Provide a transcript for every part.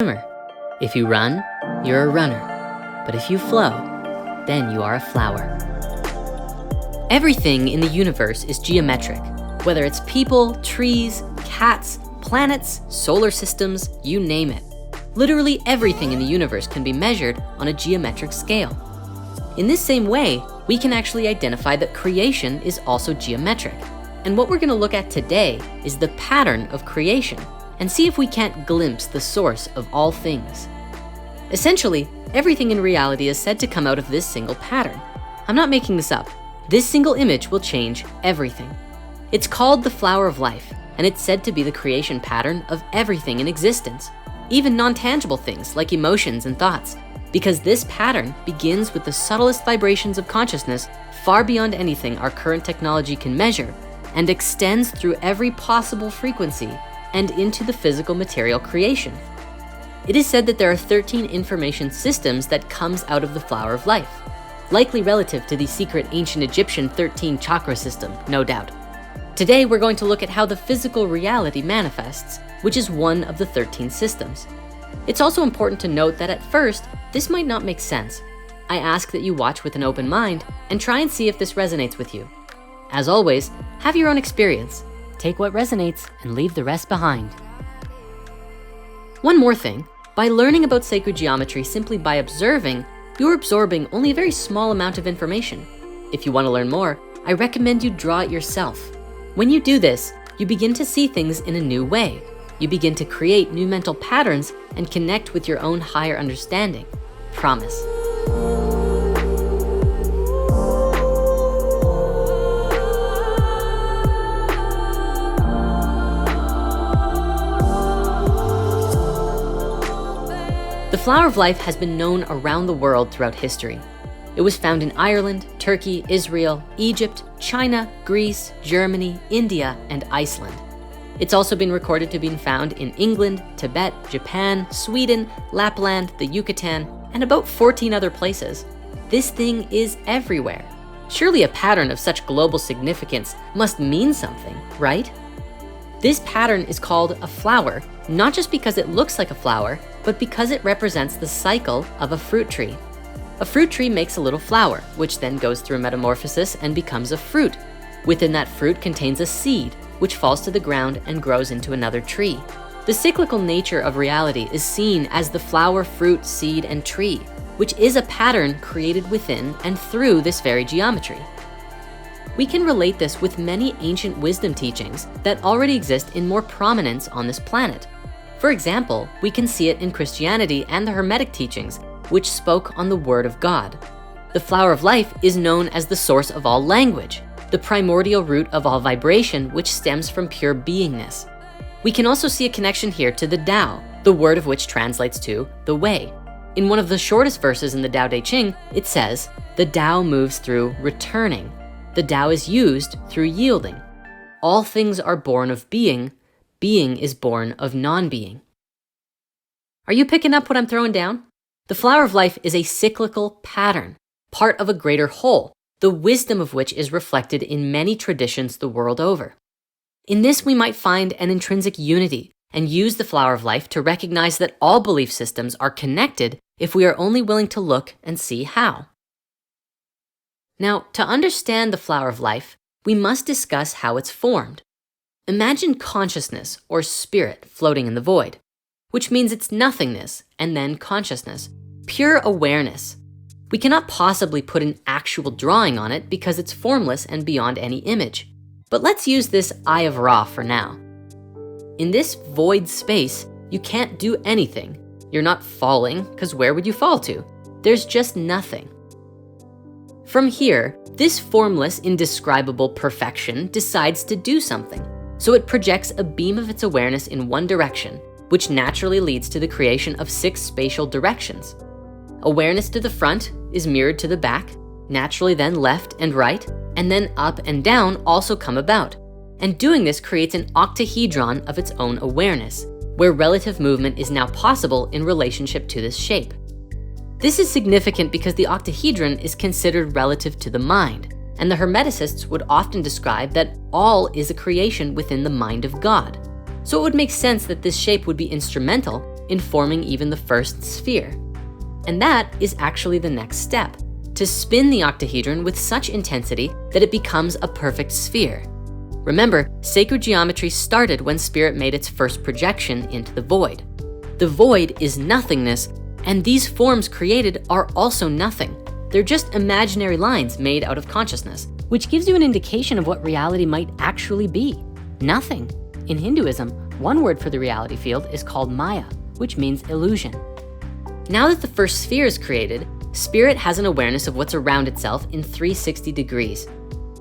swimmer. If you run, you're a runner. But if you flow, then you are a flower. Everything in the universe is geometric, whether it's people, trees, cats, planets, solar systems, you name it. Literally everything in the universe can be measured on a geometric scale. In this same way, we can actually identify that creation is also geometric. And what we're gonna look at today is the pattern of creation and see if we can't glimpse the source of all things. Essentially, everything in reality is said to come out of this single pattern. I'm not making this up. This single image will change everything. It's called the flower of life, and it's said to be the creation pattern of everything in existence, even non-tangible things like emotions and thoughts, because this pattern begins with the subtlest vibrations of consciousness far beyond anything our current technology can measure, and extends through every possible frequency and into the physical material creation. It is said that there are 13 information systems that comes out of the flower of life, likely relative to the secret ancient Egyptian 13 chakra system, no doubt. Today, we're going to look at how the physical reality manifests, which is one of the 13 systems. It's also important to note that at first, this might not make sense. I ask that you watch with an open mind and try and see if this resonates with you. As always, have your own experience. Take what resonates and leave the rest behind. One more thing, by learning about sacred geometry simply by observing, you're absorbing only a very small amount of information. If you want to learn more, I recommend you draw it yourself. When you do this, you begin to see things in a new way. You begin to create new mental patterns and connect with your own higher understanding. Promise. The flower of life has been known around the world throughout history. It was found in Ireland, Turkey, Israel, Egypt, China, Greece, Germany, India, and Iceland. It's also been recorded to be found in England, Tibet, Japan, Sweden, Lapland, the Yucatan, and about 14 other places. This thing is everywhere. Surely a pattern of such global significance must mean something, right? This pattern is called a flower, not just because it looks like a flower, but because it represents the cycle of a fruit tree. A fruit tree makes a little flower, which then goes through metamorphosis and becomes a fruit. Within that fruit contains a seed, which falls to the ground and grows into another tree. The cyclical nature of reality is seen as the flower, fruit, seed, and tree, which is a pattern created within and through this very geometry. We can relate this with many ancient wisdom teachings that already exist in more prominence on this planet. For example, we can see it in Christianity and the Hermetic teachings, which spoke on the Word of God. The flower of life is known as the source of all language, the primordial root of all vibration, which stems from pure beingness. We can also see a connection here to the Tao, the word of which translates to the way. In one of the shortest verses in the Tao Te Ching, it says, the Tao moves through returning. The Tao is used through yielding. All things are born of being. Being is born of non-being. Are you picking up what I'm throwing down? The flower of life is a cyclical pattern, part of a greater whole, the wisdom of which is reflected in many traditions the world over. In this, we might find an intrinsic unity and use the flower of life to recognize that all belief systems are connected if we are only willing to look and see how. Now, to understand the flower of life, we must discuss how it's formed. Imagine consciousness or spirit floating in the void, which means it's nothingness and then consciousness, pure awareness. We cannot possibly put an actual drawing on it because it's formless and beyond any image. But let's use this Eye of Ra for now. In this void space, you can't do anything. You're not falling, because where would you fall to? There's just nothing. From here, this formless, indescribable perfection decides to do something. So it projects a beam of its awareness in one direction, which naturally leads to the creation of 6 spatial directions. Awareness to the front is mirrored to the back, naturally then left and right, and then up and down also come about. And doing this creates an octahedron of its own awareness, where relative movement is now possible in relationship to this shape. This is significant because the octahedron is considered relative to the mind, and the Hermeticists would often describe that all is a creation within the mind of God. So it would make sense that this shape would be instrumental in forming even the first sphere. And that is actually the next step, to spin the octahedron with such intensity that it becomes a perfect sphere. Remember, sacred geometry started when spirit made its first projection into the void. The void is nothingness, and these forms created are also nothing. They're just imaginary lines made out of consciousness, which gives you an indication of what reality might actually be. Nothing. In Hinduism, one word for the reality field is called Maya, which means illusion. Now that the first sphere is created, spirit has an awareness of what's around itself in 360 degrees.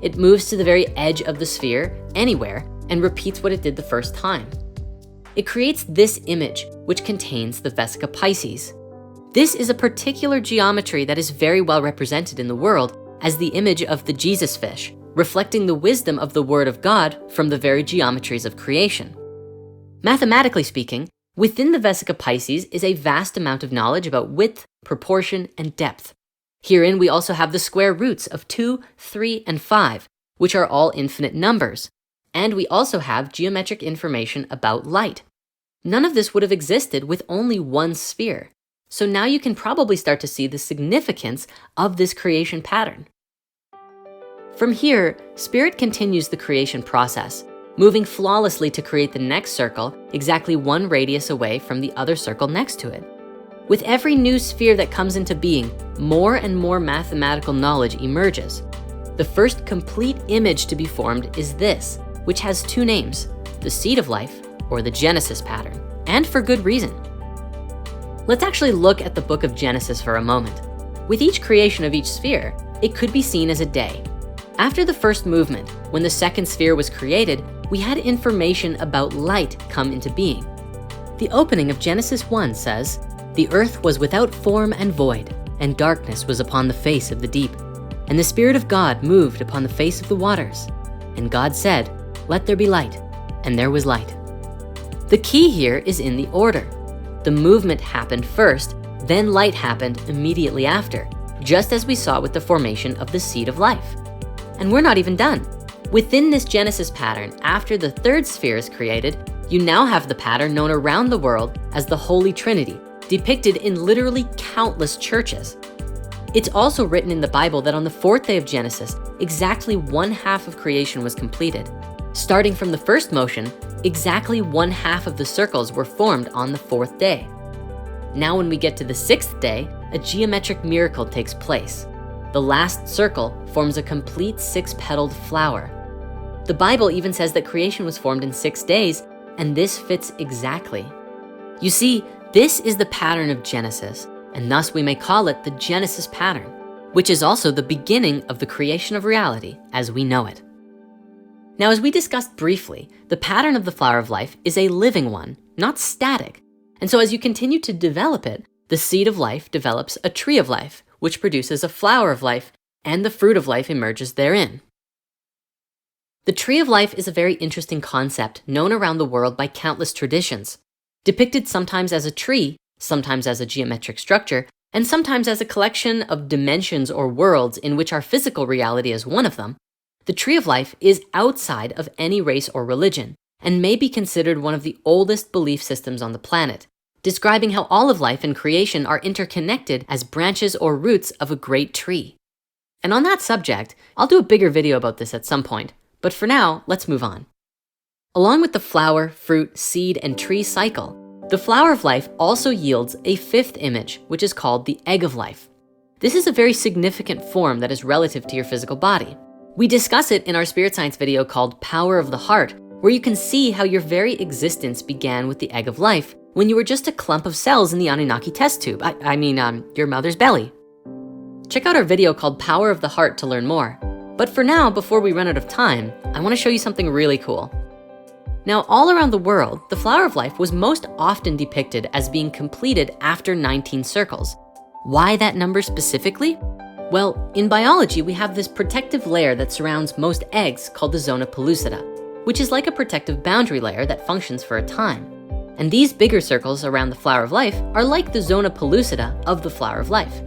It moves to the very edge of the sphere, anywhere, and repeats what it did the first time. It creates this image, which contains the Vesica Pisces. This is a particular geometry that is very well represented in the world as the image of the Jesus fish, reflecting the wisdom of the Word of God from the very geometries of creation. Mathematically speaking, within the Vesica Pisces is a vast amount of knowledge about width, proportion, and depth. Herein, we also have the square roots of 2, 3, and 5, which are all infinite numbers. And we also have geometric information about light. None of this would have existed with only one sphere. So now you can probably start to see the significance of this creation pattern. From here, spirit continues the creation process, moving flawlessly to create the next circle exactly 1 radius away from the other circle next to it. With every new sphere that comes into being, more and more mathematical knowledge emerges. The first complete image to be formed is this, which has 2 names, the seed of life or the Genesis pattern, and for good reason. Let's actually look at the book of Genesis for a moment. With each creation of each sphere, it could be seen as a day. After the first movement, when the second sphere was created, we had information about light come into being. The opening of Genesis 1 says, "The earth was without form and void, and darkness was upon the face of the deep. And the Spirit of God moved upon the face of the waters. And God said, let there be light, and there was light." The key here is in the order. The movement happened first, then light happened immediately after, just as we saw with the formation of the seed of life. And we're not even done. Within this Genesis pattern, after the third sphere is created, you now have the pattern known around the world as the Holy Trinity, depicted in literally countless churches. It's also written in the Bible that on the 4th day of Genesis, exactly 1/2 of creation was completed. Starting from the first motion, exactly 1/2 of the circles were formed on the 4th day. Now when we get to the 6th day, a geometric miracle takes place. The last circle forms a complete 6-petaled flower. The Bible even says that creation was formed in 6 days, and this fits exactly. You see, this is the pattern of Genesis, and thus we may call it the Genesis pattern, which is also the beginning of the creation of reality as we know it. Now, as we discussed briefly, the pattern of the flower of life is a living one, not static. And so as you continue to develop it, the seed of life develops a tree of life, which produces a flower of life, and the fruit of life emerges therein. The tree of life is a very interesting concept known around the world by countless traditions, depicted sometimes as a tree, sometimes as a geometric structure, and sometimes as a collection of dimensions or worlds in which our physical reality is one of them. The tree of life is outside of any race or religion and may be considered one of the oldest belief systems on the planet, describing how all of life and creation are interconnected as branches or roots of a great tree. And on that subject, I'll do a bigger video about this at some point, but for now, let's move on. Along with the flower, fruit, seed, and tree cycle, the flower of life also yields a 5th image, which is called the egg of life. This is a very significant form that is relative to your physical body. We discuss it in our spirit science video called Power of the Heart, where you can see how your very existence began with the egg of life when you were just a clump of cells in the Anunnaki test tube. Your mother's belly. Check out our video called Power of the Heart to learn more. But for now, before we run out of time, I wanna show you something really cool. Now, all around the world, the flower of life was most often depicted as being completed after 19 circles. Why that number specifically? Well, in biology, we have this protective layer that surrounds most eggs called the zona pellucida, which is like a protective boundary layer that functions for a time. And these bigger circles around the flower of life are like the zona pellucida of the flower of life.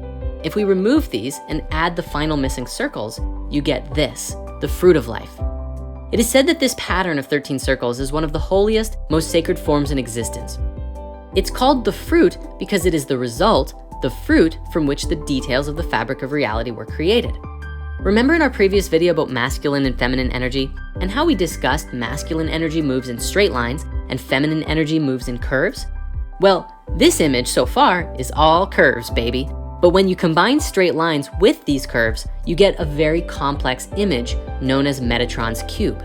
If we remove these and add the final missing circles, you get this, the fruit of life. It is said that this pattern of 13 circles is one of the holiest, most sacred forms in existence. It's called the fruit because it is the result, the fruit from which the details of the fabric of reality were created. Remember in our previous video about masculine and feminine energy and how we discussed masculine energy moves in straight lines and feminine energy moves in curves? Well, this image so far is all curves, baby. But when you combine straight lines with these curves, you get a very complex image known as Metatron's cube.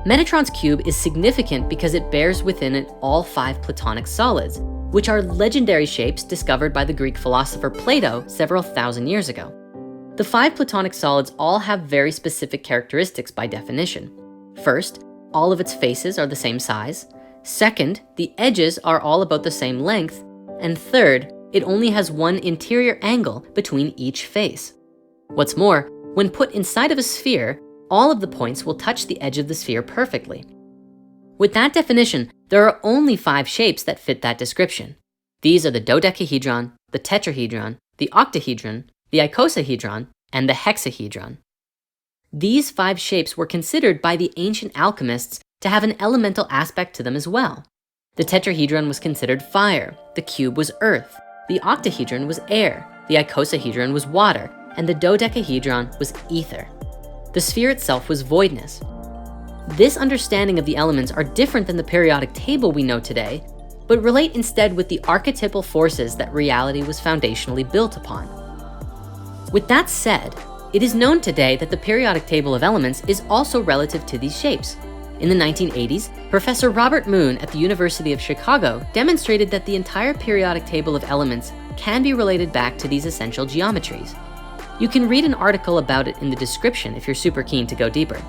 Metatron's cube is significant because it bears within it all 5 Platonic solids, which are legendary shapes discovered by the Greek philosopher Plato several thousand years ago. The 5 Platonic solids all have very specific characteristics by definition. First, all of its faces are the same size. Second, the edges are all about the same length. And third, it only has one interior angle between each face. What's more, when put inside of a sphere, all of the points will touch the edge of the sphere perfectly. With that definition, there are only 5 shapes that fit that description. These are the dodecahedron, the tetrahedron, the octahedron, the icosahedron, and the hexahedron. These 5 shapes were considered by the ancient alchemists to have an elemental aspect to them as well. The tetrahedron was considered fire, the cube was earth, the octahedron was air, the icosahedron was water, and the dodecahedron was ether. The sphere itself was voidness. This understanding of the elements are different than the periodic table we know today, but relate instead with the archetypal forces that reality was foundationally built upon. With that said, it is known today that the periodic table of elements is also relative to these shapes. In the 1980s, Professor Robert Moon at the University of Chicago demonstrated that the entire periodic table of elements can be related back to these essential geometries. You can read an article about it in the description if you're super keen to go deeper.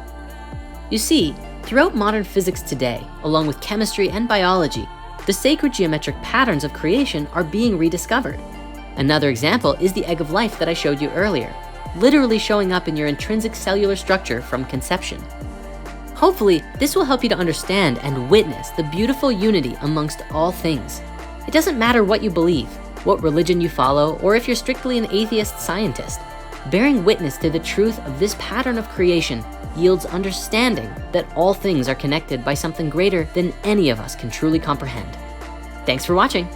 You see, throughout modern physics today, along with chemistry and biology, the sacred geometric patterns of creation are being rediscovered. Another example is the egg of life that I showed you earlier, literally showing up in your intrinsic cellular structure from conception. Hopefully, this will help you to understand and witness the beautiful unity amongst all things. It doesn't matter what you believe, what religion you follow, or if you're strictly an atheist scientist. Bearing witness to the truth of this pattern of creation yields understanding that all things are connected by something greater than any of us can truly comprehend. Thanks for watching.